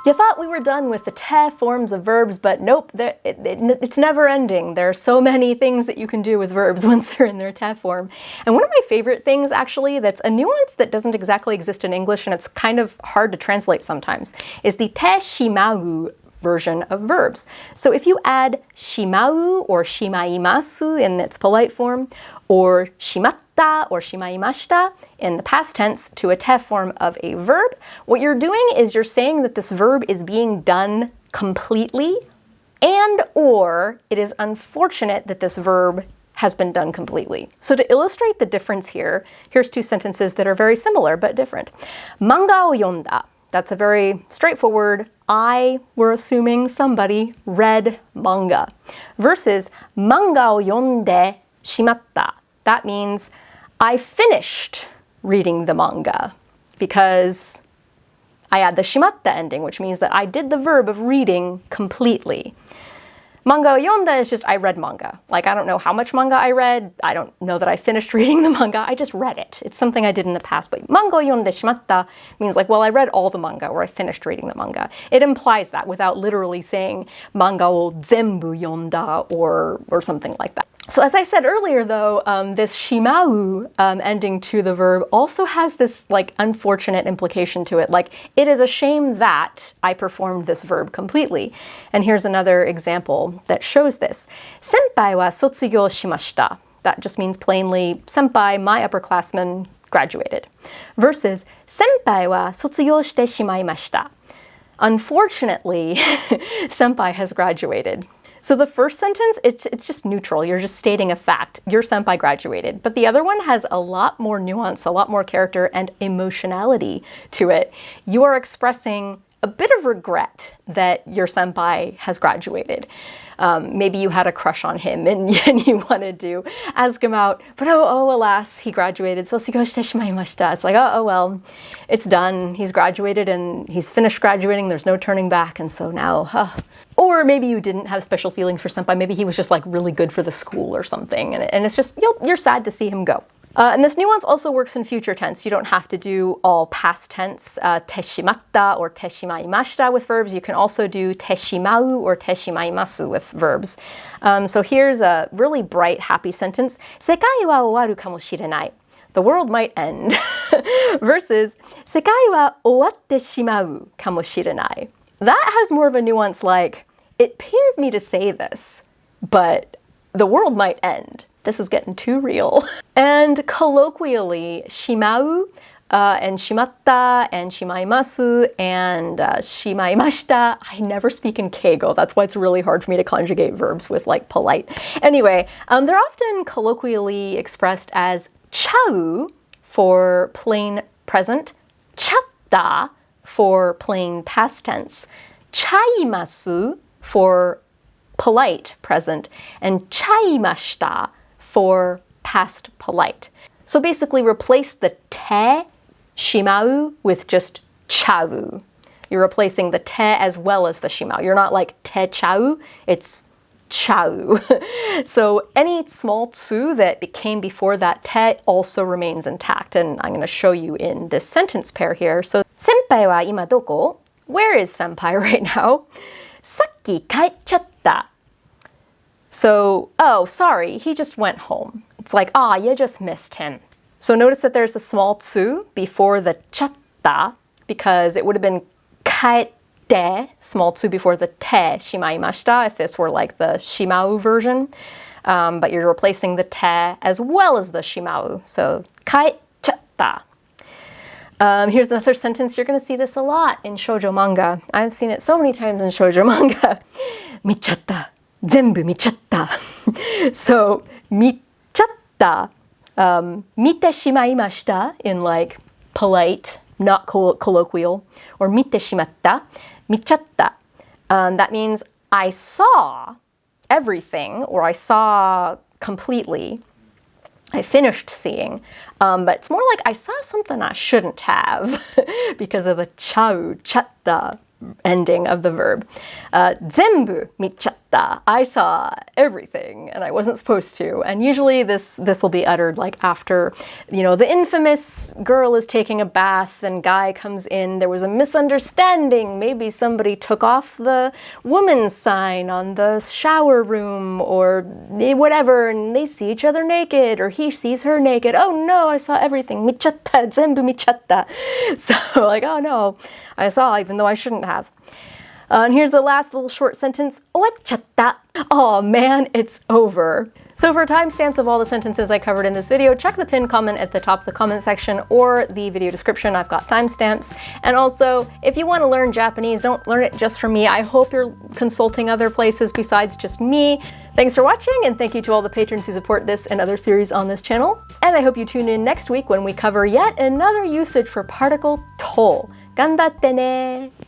You thought we were done with the te forms of verbs, but nope, it's never ending. There are so many things that you can do with verbs once they're in their te form. And one of my favorite things, actually, that's a nuance that doesn't exactly exist in English, and it's kind of hard to translate sometimes, is the te-shimau version of verbs. So if you add shimau or shimaimasu in its polite form, or shimatta or shimaimashita in the past tense to a te form of a verb, what you're doing is you're saying that this verb is being done completely, and or it is unfortunate that this verb has been done completely. So to illustrate the difference here, here's two sentences that are very similar but different. Mangaを読んだ. That's a very straightforward, we're assuming somebody read manga. Versus mangaを読んでしまった. That means I finished reading the manga, because I add the shimatta ending, which means that I did the verb of reading completely. Mangaを読んだ is just I read manga. Like, I don't know how much manga I read. I don't know that I finished reading the manga. I just read it. It's something I did in the past. But mangaを読んでしまった means like, well, I read all the manga, or I finished reading the manga. It implies that without literally saying mangaを全部読んだ or something like that. So as I said earlier, though, this shimau ending to the verb also has this like unfortunate implication to it. Like, it is a shame that I performed this verb completely. And here's another example that shows this. Senpai wa sotsugyouしました. That just means plainly, senpai, my upperclassman, graduated. Versus, senpai wa sotsugyouしてしまいました. Unfortunately, senpai has graduated. So the first sentence, it's just neutral. You're just stating a fact. Your senpai graduated. But the other one has a lot more nuance, a lot more character and emotionality to it. You are expressing a bit of regret that your senpai has graduated. Maybe you had a crush on him and you wanted to ask him out, but oh alas, he graduated. Sotsugyouしてしまいました. It's like, oh well, it's done. He's graduated and he's finished graduating. There's no turning back. And so now, Or maybe you didn't have special feelings for senpai. Maybe he was just like really good for the school or something. And it's just, you're sad to see him go. And this nuance also works in future tense. You don't have to do all past tense, te-shimauta or te-shimaimashita with verbs. You can also do te-shimau or te-shimaimasu with verbs. So here's a really bright, happy sentence. Sekai wa終わるかもしれない. The world might end. Versus, Sekai wa owatte-shimau かもしれない. That has more of a nuance like, it pains me to say this, but the world might end. This is getting too real. And colloquially, shimau and shimatta and shimaimasu and shimaimashita, I never speak in keigo. That's why it's really hard for me to conjugate verbs with like polite. Anyway, they're often colloquially expressed as chau for plain present, chatta for plain past tense, chaimasu for polite present, and chaimashita for past polite. So basically replace the te-shimau with just chau. You're replacing the te as well as the shimau. You're not like te-chau, it's chau. So any small tsu that came before that te also remains intact, and I'm going to show you in this sentence pair here. So, Senpai wa今どこ? Where is senpai right now? Sakki kaecchatta. So, oh, sorry, he just went home. It's like, you just missed him. So notice that there's a small tsu before the chatta, because it would have been kaette, small tsu before the te, shimaimashita, if this were like the shimau version. But you're replacing the te as well as the shimau. So, kaecchatta. Here's another sentence. You're going to see this a lot in shoujo manga. I've seen it so many times in shoujo manga. Michatta. 全部見ちゃった. So, 見ちゃった, 見てしまいました in like polite, not colloquial, or 見てしまった, 見ちゃった. That means I saw everything, or I saw completely. I finished seeing, but it's more like I saw something I shouldn't have because of the chau, chatta ending of the verb. 全部見ちゃった. kaecchatta. I saw everything and I wasn't supposed to. And usually this will be uttered like after, the infamous girl is taking a bath and guy comes in. There was a misunderstanding. Maybe somebody took off the woman's sign on the shower room or whatever, and they see each other naked, or he sees her naked. Oh no, I saw everything. Michatta, zenbu michatta. So like, oh no, I saw even though I shouldn't have. And here's the last little short sentence. Owatte-shimau. Oh man, it's over. So for timestamps of all the sentences I covered in this video, check the pinned comment at the top of the comment section or the video description. I've got timestamps. And also, if you want to learn Japanese, don't learn it just from me. I hope you're consulting other places besides just me. Thanks for watching, and thank you to all the patrons who support this and other series on this channel. And I hope you tune in next week when we cover yet another usage for particle to. Ganbatte ne!